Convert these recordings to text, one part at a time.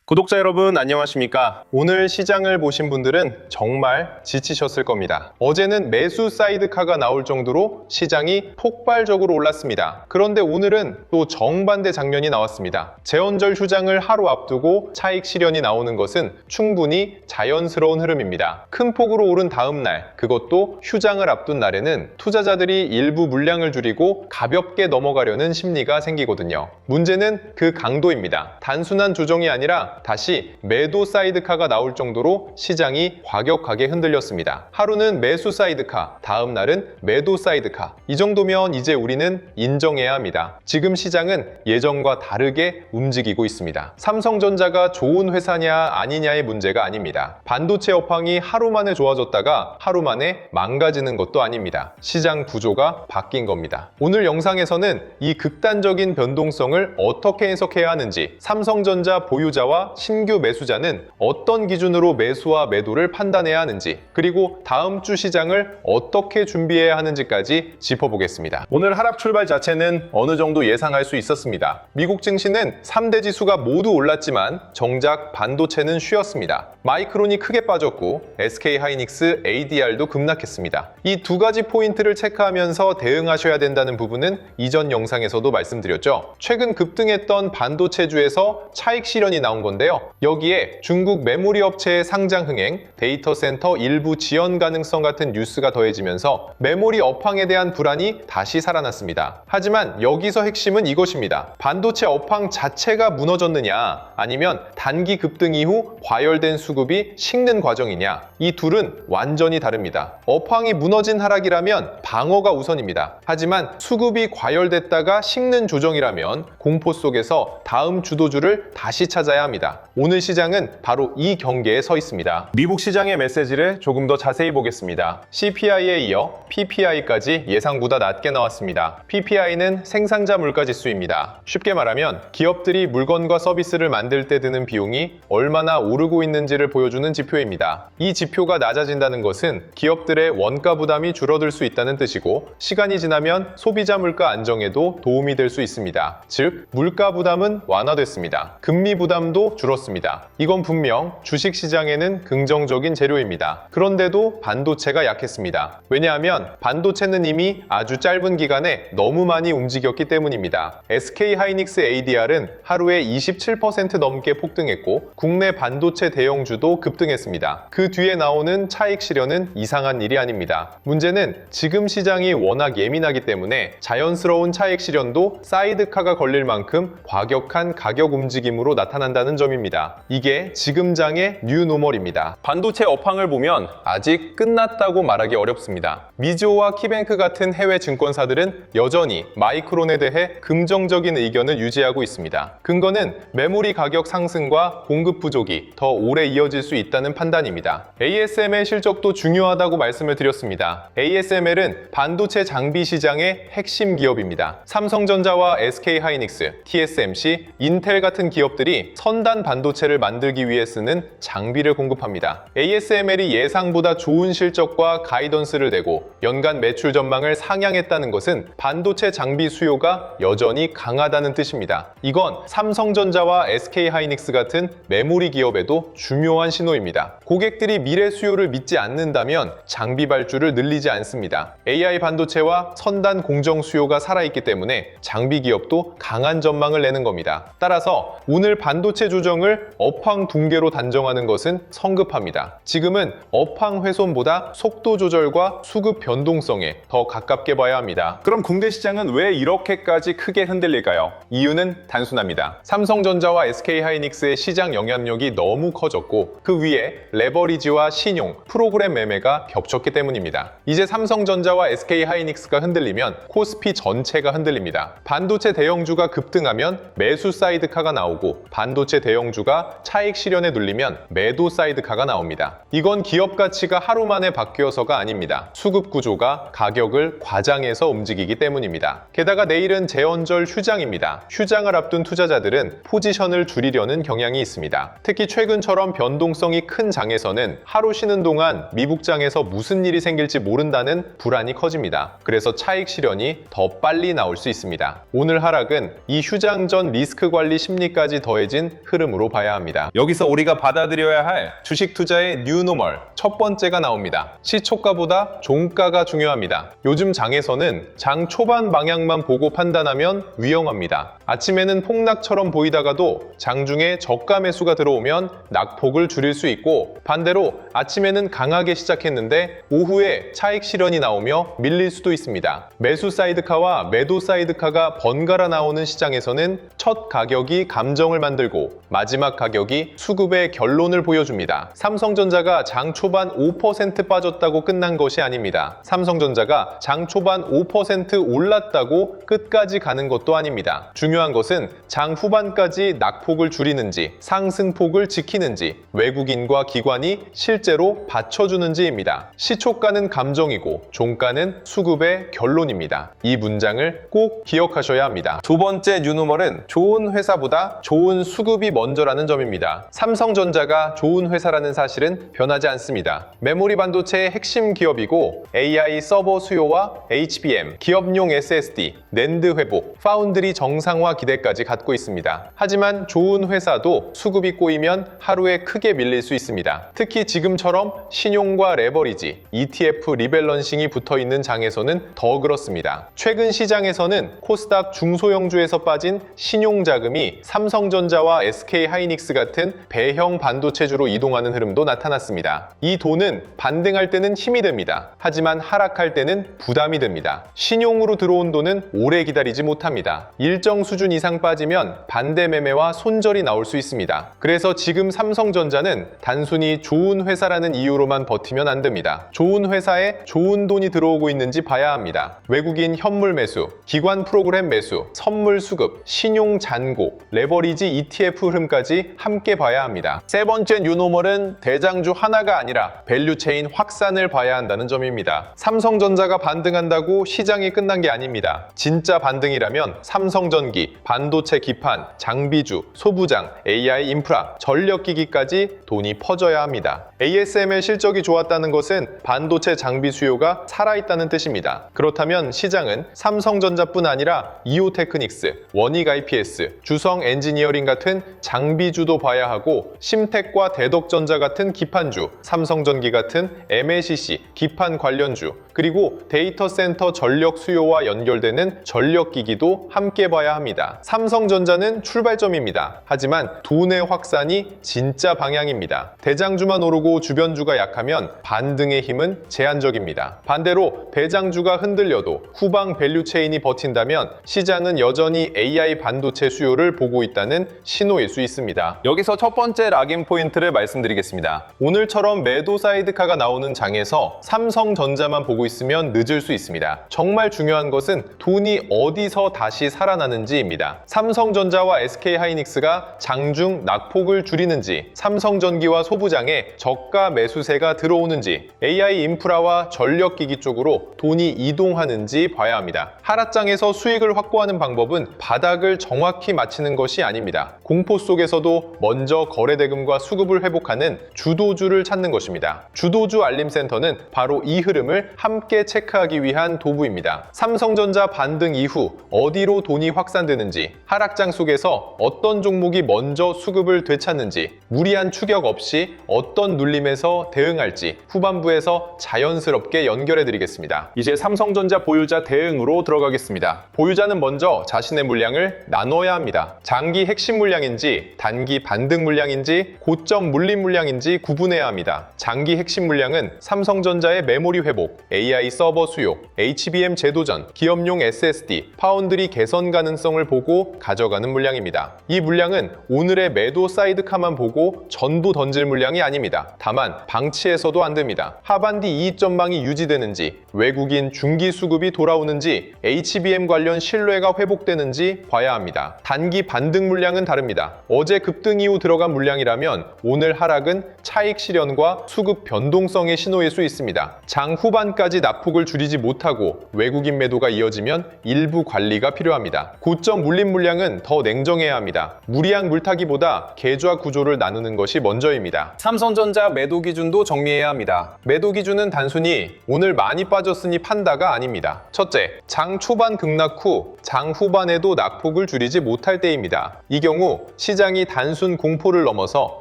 구독자 여러분 안녕하십니까? 오늘 시장을 보신 분들은 정말 지치셨을 겁니다. 어제는 매수 사이드카가 나올 정도로 시장이 폭발적으로 올랐습니다. 그런데 오늘은 또 정반대 장면이 나왔습니다. 재원절 휴장을 하루 앞두고 차익 실현이 나오는 것은 충분히 자연스러운 흐름입니다. 큰 폭으로 오른 다음 날, 그것도 휴장을 앞둔 날에는 투자자들이 일부 물량을 줄이고 가볍게 넘어가려는 심리가 생기거든요. 문제는 그 강도입니다. 단순한 조정이 아니라 다시 매도 사이드카가 나올 정도로 시장이 과격하게 흔들렸습니다. 하루는 매수 사이드카, 다음 날은 매도 사이드카. 이 정도면 이제 우리는 인정해야 합니다. 지금 시장은 예전과 다르게 움직이고 있습니다. 삼성전자가 좋은 회사냐 아니냐의 문제가 아닙니다. 반도체 업황이 하루 만에 좋아졌다가 하루 만에 망가지는 것도 아닙니다. 시장 구조가 바뀐 겁니다. 오늘 영상에서는 이 극단적인 변동성을 어떻게 해석해야 하는지, 삼성전자 보유자와 신규 매수자는 어떤 기준으로 매수와 매도를 판단해야 하는지, 그리고 다음 주 시장을 어떻게 준비해야 하는지까지 짚어보겠습니다. 오늘 하락 출발 자체는 어느 정도 예상할 수 있었습니다. 미국 증시는 3대 지수가 모두 올랐지만 정작 반도체는 쉬었습니다. 마이크론이 크게 빠졌고 SK하이닉스, ADR도 급락했습니다. 이 두 가지 포인트를 체크하면서 대응하셔야 된다는 부분은 이전 영상에서도 말씀드렸죠. 최근 급등했던 반도체주에서 차익 실현이 나온 건데요. 여기에 중국 메모리 업체의 상장 흥행, 데이터 센터 일부 지연 가능성 같은 뉴스가 더해지면서 메모리 업황에 대한 불안이 다시 살아났습니다. 하지만 여기서 핵심은 이것입니다. 반도체 업황 자체가 무너졌느냐, 아니면 단기 급등 이후 과열된 수급이 식는 과정이냐, 이 둘은 완전히 다릅니다. 업황이 무너진 하락이라면 방어가 우선입니다. 하지만 수급이 과열됐다가 식는 조정이라면 공포 속에서 다음 주도주를 다시 찾아야 합니다. 오늘 시장은 바로 이 경계에 서 있습니다. 미국 시장의 메시지를 조금 더 자세히 보겠습니다. CPI에 이어 PPI까지 예상보다 낮게 나왔습니다. PPI는 생산자 물가지수입니다. 쉽게 말하면 기업들이 물건과 서비스를 만들 때 드는 비용이 얼마나 오르고 있는지를 보여주는 지표입니다. 이 지표가 낮아진다는 것은 기업들의 원가 부담이 줄어들 수 있다는 뜻이고, 시간이 지나면 소비자 물가 안정에도 도움이 될 수 있습니다. 즉, 물가 부담은 완화됐습니다. 금리 부담도 줄었습니다. 이건 분명 주식시장에는 긍정적인 재료입니다. 그런데도 반도체가 약했습니다. 왜냐하면 반도체는 이미 아주 짧은 기간에 너무 많이 움직였기 때문입니다. SK하이닉스 ADR은 하루에 27% 넘게 폭등했고 국내 반도체 대형주도 급등했습니다. 그 뒤에 나오는 차익 실현은 이상한 일이 아닙니다. 문제는 지금 시장이 워낙 예민하기 때문에 자연스러운 차익 실현도 사이드카가 걸릴 만큼 과격한 가격 움직임으로 나타난다는 점입니다. 이게 지금 장의 뉴노멀입니다. 반도체 업황을 보면 아직 끝났다고 말하기 어렵습니다. 미즈호와 키뱅크 같은 해외 증권사들은 여전히 마이크론에 대해 긍정적인 의견을 유지하고 있습니다. 근거는 메모리 가격 상승과 공급 부족이 더 오래 이어질 수 있다는 판단입니다. ASML 실적도 중요하다고 말씀을 드렸습니다. ASML은 반도체 장비 시장의 핵심 기업입니다. 삼성전자와 SK하이닉스, TSMC, 인텔 같은 기업들이 선단 반도체를 만들기 위해 쓰는 장비를 공급합니다. ASML이 예상보다 좋은 실적과 가이던스를 내고 연간 매출 전망을 상향했다는 것은 반도체 장비 수요가 여전히 강하다는 뜻입니다. 이건 삼성전자와 SK하이닉스 같은 메모리 기업에도 중요한 신호입니다. 고객들이 미래 수요를 믿지 않는다면 장비 발주를 늘리지 않습니다. AI 반도체와 선단 공정 수요가 살아있기 때문에 장비 기업도 강한 전망을 내는 겁니다. 따라서 오늘 반도체 조정을 업황 붕괴로 단정하는 것은 성급합니다. 지금은 업황 훼손보다 속도 조절과 수급 변동성에 더 가깝게 봐야 합니다. 그럼 국내 시장은 왜 이렇게까지 크게 흔들릴까요? 이유는 단순합니다. 삼성전자와 SK하이닉스의 시장 영향력이 너무 커졌고 그 위에 레버리지와 신용, 프로그램 매매가 겹쳤기 때문입니다. 이제 삼성전자와 SK하이닉스가 흔들리면 코스피 전체가 흔들립니다. 반도체 대형주가 급등하면 매수 사이드카가 나오고 반도체 대형주가 차익 실현에 눌리면 매도 사이드카가 나옵니다. 이건 기업 가치가 하루 만에 바뀌어서가 아닙니다. 수급 구조가 가격을 과장해서 움직이기 때문입니다. 게다가 내일은 재원절 휴장입니다. 휴장을 앞둔 투자자들은 포지션을 줄이려는 경향이 있습니다. 특히 최근처럼 변동성이 큰 장에서는 하루 쉬는 동안 미국장에서 무슨 일이 생길지 모른다는 불안이 커집니다. 그래서 차익 실현이 더 빨리 나올 수 있습니다. 오늘 하락은 이 휴장 전 리스크 관리 심리까지 더해진 흐름 흐름으로 봐야 합니다. 여기서 우리가 받아들여야 할 주식 투자의 뉴노멀 첫 번째가 나옵니다. 시초가보다 종가가 중요합니다. 요즘 장에서는 장 초반 방향만 보고 판단하면 위험합니다. 아침에는 폭락처럼 보이다가도 장중에 저가 매수가 들어오면 낙폭을 줄일 수 있고, 반대로 아침에는 강하게 시작했는데 오후에 차익 실현이 나오며 밀릴 수도 있습니다. 매수 사이드카와 매도 사이드카가 번갈아 나오는 시장에서는 첫 가격이 감정을 만들고 마지막 가격이 수급의 결론을 보여줍니다. 삼성전자가 장 초반 5% 빠졌다고 끝난 것이 아닙니다. 삼성전자가 장 초반 5% 올랐다고 끝까지 가는 것도 아닙니다. 중요한 것은 장 후반까지 낙폭을 줄이는지 상승폭을 지키는지 외국인과 기관이 실제로 받쳐주는지입니다. 시초가는 감정이고 종가는 수급의 결론입니다. 이 문장을 꼭 기억하셔야 합니다. 두 번째 뉴노멀은 좋은 회사보다 좋은 수급이 먼저라는 점입니다. 삼성전자가 좋은 회사라는 사실은 변하지 않습니다. 메모리 반도체의 핵심 기업이고 AI 서버 수요와 HBM, 기업용 SSD, 낸드 회복, 파운드리 정상화 기대까지 갖고 있습니다. 하지만 좋은 회사도 수급이 꼬이면 하루에 크게 밀릴 수 있습니다. 특히 지금처럼 신용과 레버리지, ETF 리밸런싱이 붙어있는 장에서는 더 그렇습니다. 최근 시장에서는 코스닥 중소형주에서 빠진 신용자금이 삼성전자와 SK하이닉스 같은 배형 반도체주로 이동하는 흐름도 나타났습니다. 이 돈은 반등할 때는 힘이 됩니다. 하지만 하락할 때는 부담이 됩니다. 신용으로 들어온 돈은 오래 기다리지 못합니다. 일정 수준 이상 빠지면 반대 매매와 손절이 나올 수 있습니다. 그래서 지금 삼성전자는 단순히 좋은 회사라는 이유로만 버티면 안 됩니다. 좋은 회사에 좋은 돈이 들어오고 있는지 봐야 합니다. 외국인 현물 매수, 기관 프로그램 매수, 선물 수급, 신용 잔고, 레버리지 ETF 흐름까지 함께 봐야 합니다. 세 번째 뉴노멀은 대장주 하나가 아니라 밸류체인 확산을 봐야 한다는 점입니다. 삼성전자가 반등한다고 시장이 끝난 게 아닙니다. 진짜 반등이라면 삼성전기, 반도체 기판, 장비주, 소부장, AI 인프라, 전력기기까지 돈이 퍼져야 합니다. ASML 실적이 좋았다는 것은 반도체 장비 수요가 살아있다는 뜻입니다. 그렇다면 시장은 삼성전자뿐 아니라 이오테크닉스, 원익 IPS, 주성 엔지니어링 같은 장비주도 봐야 하고 심텍과 대덕전자 같은 기판주, 삼성전기 같은 MLCC, 기판 관련주, 그리고 데이터 센터 전력 수요와 연결되는 전력기기도 함께 봐야 합니다. 삼성전자는 출발점입니다. 하지만 돈의 확산이 진짜 방향입니다. 대장주만 오르고 주변주가 약하면 반등의 힘은 제한적입니다. 반대로 대장주가 흔들려도 후방 밸류체인이 버틴다면 시장은 여전히 AI 반도체 수요를 보고 있다는 신호일 수 있습니다. 여기서 첫 번째 락인 포인트를 말씀드리겠습니다. 오늘처럼 매도 사이드카가 나오는 장에서 삼성전자만 보고 있으면 늦을 수 있습니다. 정말 중요한 것은 돈이 어디서 다시 살아나는지입니다. 삼성전자와 SK하이닉스가 장중 낙폭을 줄이는지, 삼성전기와 소부장에 저가 매수세가 들어오는지, AI 인프라와 전력기기 쪽으로 돈이 이동하는지 봐야 합니다. 하락장에서 수익을 확보하는 방법은 바닥을 정확히 맞히는 것이 아닙니다. 공포 속에서도 먼저 거래대금과 수급을 회복하는 주도주를 찾는 것입니다. 주도주 알림센터는 바로 이 흐름을 함께 체크하기 위한 도구입니다. 삼성전자 반등 이후 어디로 돈이 확산되는지, 하락장 속에서 어떤 종목이 먼저 수급을 되찾는지, 무리한 추격 없이 어떤 눌림에서 대응할지 후반부에서 자연스럽게 연결해 드리겠습니다. 이제 삼성전자 보유자 대응으로 들어가겠습니다. 보유자는 먼저 자신의 물량을 나눠야 합니다. 장기 핵심 물량인지 단기 반등 물량인지 고점 물림 물량인지 구분해야 합니다. 장기 핵심 물량은 삼성전자의 메모리 회복, AI 서버 수요, HBM 제도전, 기업용 SSD, 파운드리 개선 가능성을 보고 가져가는 물량입니다. 이 물량은 오늘의 매도 사이드카만 보고 전부 던질 물량이 아닙니다. 다만 방치해서도 안 됩니다. 하반기 이익 전망이 유지되는지, 외국인 중기 수급이 돌아오는지, HBM 관련 신뢰가 회복되는지 봐야 합니다. 단기 반등 물량은 다릅니다. 어제 급등 이후 들어간 물량이라면 오늘 하락은 차익 실현과 수급 변동성의 신호일 수 있습니다. 장 후반까지 낙폭을 줄이지 못하고 외국인 매도가 이어지면 일부 관리가 필요합니다. 고점 물림 물량은 더 냉정해야 합니다. 무리한 물타기보다 계좌 구조를 나누는 것이 먼저입니다. 삼성전자 매도 기준도 정리해야 합니다. 매도 기준은 단순히 오늘 많이 빠졌으니 판다가 아닙니다. 첫째, 장 초반 급락 후 장 후반에도 낙폭을 줄이지 못할 때입니다. 이 경우 시장 시장이 단순 공포를 넘어서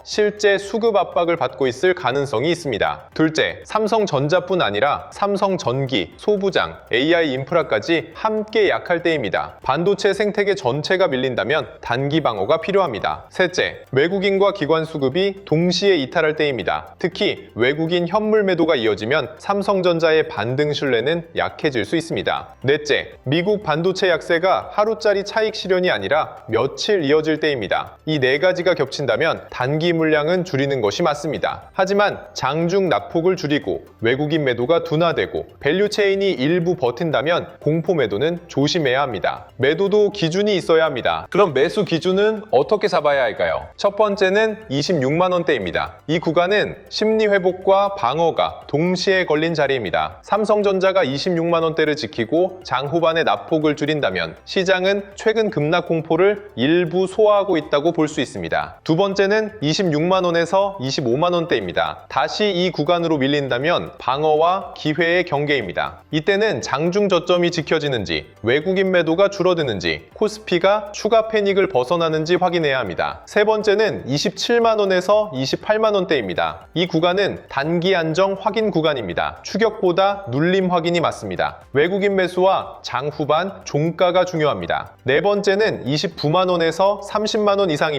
실제 수급 압박을 받고 있을 가능성이 있습니다. 둘째, 삼성전자뿐 아니라 삼성전기, 소부장, AI 인프라까지 함께 약할 때입니다. 반도체 생태계 전체가 밀린다면 단기 방어가 필요합니다. 셋째, 외국인과 기관 수급이 동시에 이탈할 때입니다. 특히 외국인 현물 매도가 이어지면 삼성전자의 반등 신뢰는 약해질 수 있습니다. 넷째, 미국 반도체 약세가 하루짜리 차익 실현이 아니라 며칠 이어질 때입니다. 이 네 가지가 겹친다면 단기 물량은 줄이는 것이 맞습니다. 하지만 장중 낙폭을 줄이고 외국인 매도가 둔화되고 밸류 체인이 일부 버틴다면 공포 매도는 조심해야 합니다. 매도도 기준이 있어야 합니다. 그럼 매수 기준은 어떻게 잡아야 할까요? 첫 번째는 26만 원대입니다. 이 구간은 심리 회복과 방어가 동시에 걸린 자리입니다. 삼성전자가 26만 원대를 지키고 장 후반에 낙폭을 줄인다면 시장은 최근 급락 공포를 일부 소화하고 있다고 볼 수 있습니다. 두 번째는 26만 원에서 25만 원대입니다. 다시 이 구간으로 밀린다면 방어와 기회의 경계입니다. 이때는 장중 저점이 지켜지는지, 외국인 매도가 줄어드는지, 코스피가 추가 패닉을 벗어나는지 확인해야 합니다. 세 번째는 27만 원에서 28만 원대입니다. 이 구간은 단기 안정 확인 구간입니다. 추격보다 눌림 확인이 맞습니다. 외국인 매수와 장 후반 종가가 중요합니다. 네 번째는 29만 원에서 30만 원 이상입니다.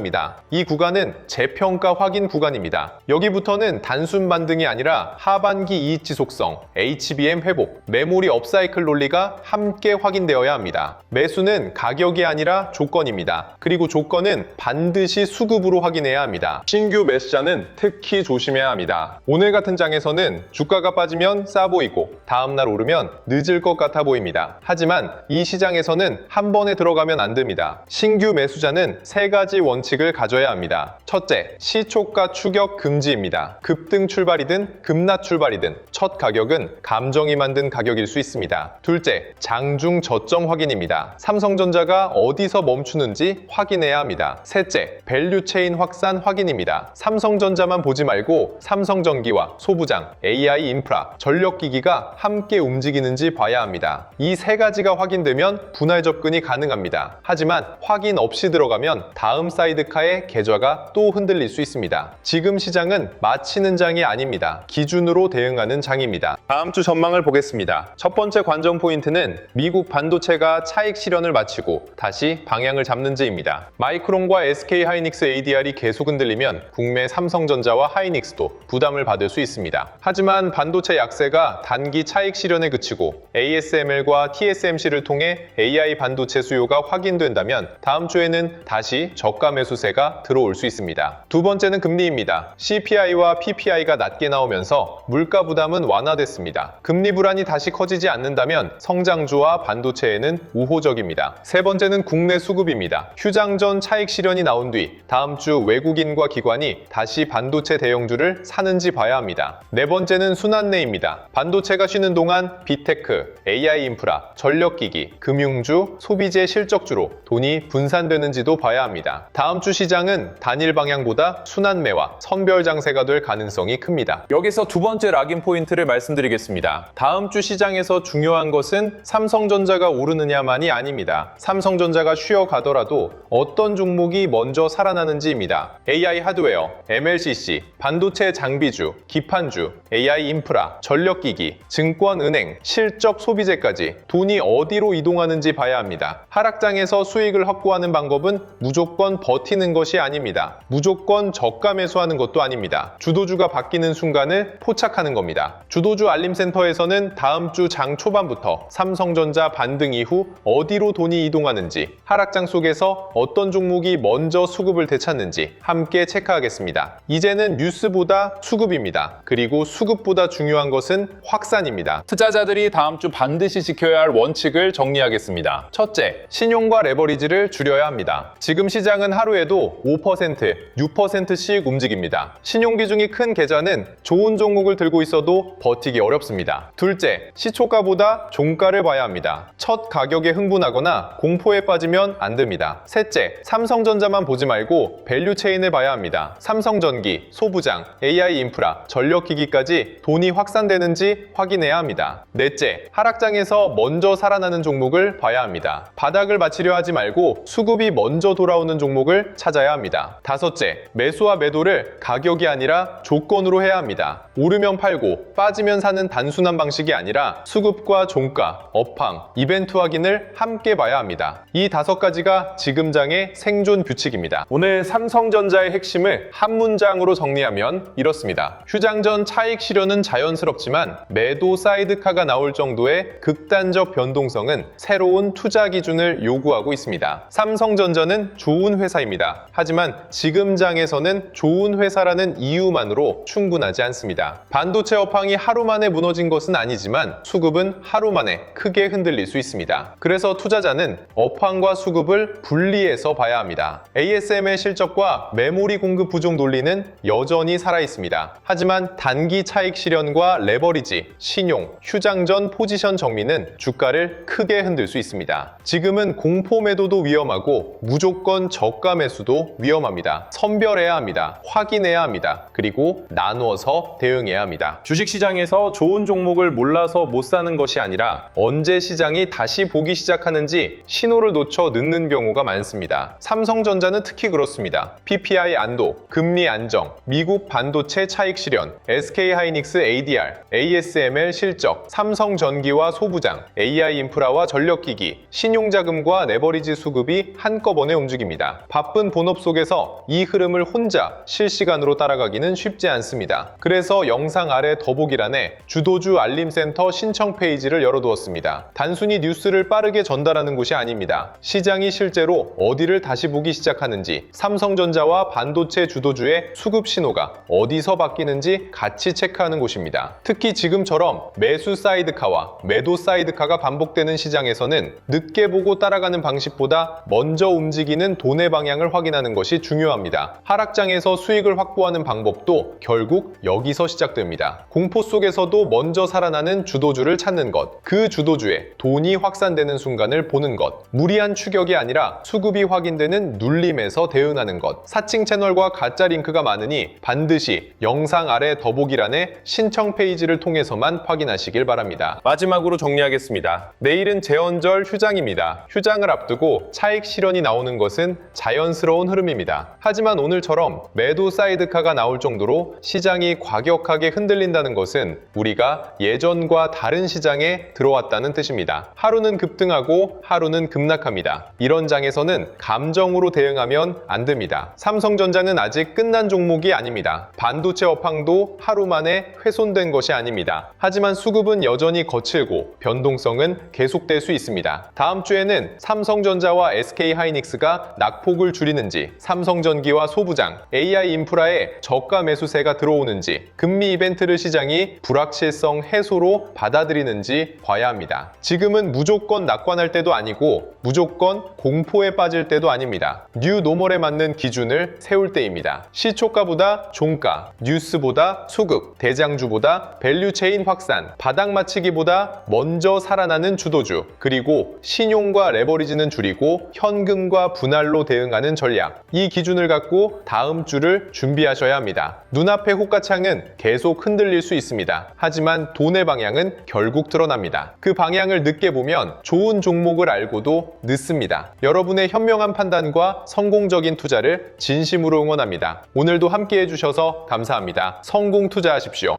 이 구간은 재평가 확인 구간입니다. 여기부터는 단순 반등이 아니라 하반기 이익 지속성, HBM 회복, 메모리 업사이클 논리가 함께 확인되어야 합니다. 매수는 가격이 아니라 조건입니다. 그리고 조건은 반드시 수급으로 확인해야 합니다. 신규 매수자는 특히 조심해야 합니다. 오늘 같은 장에서는 주가가 빠지면 싸 보이고 다음날 오르면 늦을 것 같아 보입니다. 하지만 이 시장에서는 한 번에 들어가면 안 됩니다. 신규 매수자는 세 가지 원칙을 가져야 합니다. 첫째, 시초가 추격 금지입니다. 급등 출발이든 급락 출발이든 첫 가격은 감정이 만든 가격일 수 있습니다. 둘째, 장중 저점 확인입니다. 삼성전자가 어디서 멈추는지 확인해야 합니다. 셋째, 밸류 체인 확산 확인입니다. 삼성전자만 보지 말고 삼성전기와 소부장, AI 인프라, 전력기기가 함께 움직이는지 봐야 합니다. 이 세 가지가 확인되면 분할 접근이 가능합니다. 하지만 확인 없이 들어가면 다음 사이드카의 계좌가 또 흔들릴 수 있습니다. 지금 시장은 마치는 장이 아닙니다. 기준으로 대응하는 장입니다. 다음 주 전망을 보겠습니다. 첫 번째 관전 포인트는 미국 반도체가 차익 실현을 마치고 다시 방향을 잡는지입니다. 마이크론과 SK 하이닉스 ADR이 계속 흔들리면 국내 삼성전자와 하이닉스도 부담을 받을 수 있습니다. 하지만 반도체 약세가 단기 차익 실현에 그치고 ASML과 TSMC를 통해 AI 반도체 수요가 확인된다면 다음 주에는 다시 저가 매수세가 들어올 수 있습니다. 두 번째는 금리입니다. CPI와 PPI가 낮게 나오면서 물가 부담은 완화됐습니다. 금리 불안이 다시 커지지 않는다면 성장주와 반도체에는 우호적입니다. 세 번째는 국내 수급입니다. 휴장 전 차익 실현이 나온 뒤 다음 주 외국인과 기관이 다시 반도체 대형주를 사는지 봐야 합니다. 네 번째는 순환매입니다. 반도체가 쉬는 동안 빅테크, AI 인프라, 전력기기, 금융주, 소비재 실적주로 돈이 분산되는지도 봐야 합니다. 다음 주 시장은 단일 방향보다 순환매와 선별 장세가 될 가능성이 큽니다. 여기서 두 번째 락인 포인트를 말씀드리겠습니다. 다음 주 시장에서 중요한 것은 삼성전자가 오르느냐만이 아닙니다. 삼성전자가 쉬어가더라도 어떤 종목이 먼저 살아나는지입니다. AI 하드웨어, MLCC, 반도체 장비주, 기판주, AI 인프라, 전력기기, 증권, 은행, 실적 소비재까지 돈이 어디로 이동하는지 봐야 합니다. 하락장에서 수익을 확보하는 방법은 무조건 버티는 것이 아닙니다. 무조건 저가 매수하는 것도 아닙니다. 주도주가 바뀌는 순간을 포착하는 겁니다. 주도주 알림센터에서는 다음 주 장 초반부터 삼성전자 반등 이후 어디로 돈이 이동하는지, 하락장 속에서 어떤 종목이 먼저 수급을 되찾는지 함께 체크하겠습니다. 이제는 뉴스보다 수급입니다. 그리고 수급보다 중요한 것은 확산입니다. 투자자들이 다음 주 반드시 지켜야 할 원칙을 정리하겠습니다. 첫째, 신용과 레버리지를 줄여야 합니다. 지금 시장은 하루에도 5%, 6%씩 움직입니다. 신용 비중이 큰 계좌는 좋은 종목을 들고 있어도 버티기 어렵습니다. 둘째, 시초가보다 종가를 봐야 합니다. 첫 가격에 흥분하거나 공포에 빠지면 안 됩니다. 셋째, 삼성전자만 보지 말고 밸류 체인을 봐야 합니다. 삼성전기, 소부장, AI 인프라, 전력기기까지 돈이 확산되는지 확인해야 합니다. 넷째, 하락장에서 먼저 살아나는 종목을 봐야 합니다. 바닥을 맞추려 하지 말고 수급이 먼저 돌아오는 종목을 반복을 찾아야 합니다. 다섯째, 매수와 매도를 가격이 아니라 조건으로 해야 합니다. 오르면 팔고 빠지면 사는 단순한 방식이 아니라 수급과 종가, 업황, 이벤트 확인을 함께 봐야 합니다. 이 5가지가 지금장의 생존 규칙입니다. 오늘 삼성전자의 핵심을 한 문장으로 정리하면 이렇습니다. 휴장 전 차익 실현은 자연스럽지만 매도 사이드카가 나올 정도의 극단적 변동성은 새로운 투자 기준을 요구하고 있습니다. 삼성전자는 좋은 회사입니다. 하지만 지금장에서는 좋은 회사라는 이유만으로 충분하지 않습니다. 반도체 업황이 하루 만에 무너진 것은 아니지만 수급은 하루 만에 크게 흔들릴 수 있습니다. 그래서 투자자는 업황과 수급을 분리해서 봐야 합니다. ASM의 실적과 메모리 공급 부족 논리는 여전히 살아있습니다. 하지만 단기 차익 실현과 레버리지, 신용, 휴장 전 포지션 정리는 주가를 크게 흔들 수 있습니다. 지금은 공포 매도도 위험하고 무조건 저가 매수도 위험합니다. 선별해야 합니다. 확인해야 합니다. 그리고 나누어서 대응해야 합니다. 주식시장에서 좋은 종목을 몰라서 못 사는 것이 아니라 언제 시장이 다시 보기 시작하는지 신호를 놓쳐 늦는 경우가 많습니다. 삼성전자는 특히 그렇습니다. PPI 안도, 금리 안정, 미국 반도체 차익 실현, SK하이닉스 ADR, ASML 실적, 삼성전기와 소부장, AI 인프라와 전력기기, 신용자금과 레버리지 수급이 한꺼번에 움직입니다. 바쁜 본업 속에서 이 흐름을 혼자 실시간으로 따라가기는 쉽지 않습니다. 그래서 영상 아래 더보기란에 주도주 알림센터 신청 페이지를 열어두었습니다. 단순히 뉴스를 빠르게 전달하는 곳이 아닙니다. 시장이 실제로 어디를 다시 보기 시작하는지, 삼성전자와 반도체 주도주의 수급 신호가 어디서 바뀌는지 같이 체크하는 곳입니다. 특히 지금처럼 매수 사이드카와 매도 사이드카가 반복되는 시장에서는 늦게 보고 따라가는 방식보다 먼저 움직이는 돈의 방향을 확인하는 것이 중요합니다. 하락장에서 수익을 확보하는 방법도 결국 여기서 시작됩니다. 공포 속에서도 먼저 살아나는 주도주를 찾는 것, 그 주도주의 돈이 확산되는 순간을 보는 것, 무리한 추격이 아니라 수급이 확인되는 눌림에서 대응하는 것. 사칭 채널과 가짜 링크가 많으니 반드시 영상 아래 더보기란에 신청 페이지를 통해서만 확인하시길 바랍니다. 마지막으로 정리하겠습니다. 내일은 제헌절 휴장입니다. 휴장을 앞두고 차익 실현이 나오는 것은 자연스러운 흐름입니다. 하지만 오늘처럼 매도 사이드카가 나올 정도로 시장이 과격하게 흔들린다는 것은 우리가 예전과 다른 시장에 들어왔다는 뜻입니다. 하루는 급등하고 하루는 급락합니다. 이런 장에서는 감정으로 대응하면 안 됩니다. 삼성전자는 아직 끝난 종목이 아닙니다. 반도체 업황도 하루 만에 훼손된 것이 아닙니다. 하지만 수급은 여전히 거칠고 변동성은 계속될 수 있습니다. 다음 주에는 삼성전자와 SK하이닉스가 낙폭을 줄이는지, 삼성전기와 소부장, AI 인프라에 저가 매수세가 들어오는지, 금리 이벤트를 시장이 불확실성 해소로 받아들이는지 봐야 합니다. 지금은 무조건 낙관할 때도 아니고 무조건 공포에 빠질 때도 아닙니다. 뉴 노멀에 맞는 기준을 세울 때입니다. 시초가보다 종가, 뉴스보다 수급, 대장주보다 밸류체인 확산, 바닥 맞추기보다 먼저 살아나는 주도주, 그리고 신용과 레버리지는 줄이고 현금과 분할로 대응하는 전략. 이 기준을 갖고 다음 주를 준비하셔야 합니다. 눈앞의 호가창은 계속 흔들릴 수 있습니다. 하지만 돈의 방향은 결국 드러납니다. 그 방향을 늦게 보면 좋은 종목을 알고도 늦습니다. 여러분의 현명한 판단과 성공적인 투자를 진심으로 응원합니다. 오늘도 함께 해주셔서 감사합니다. 성공 투자하십시오.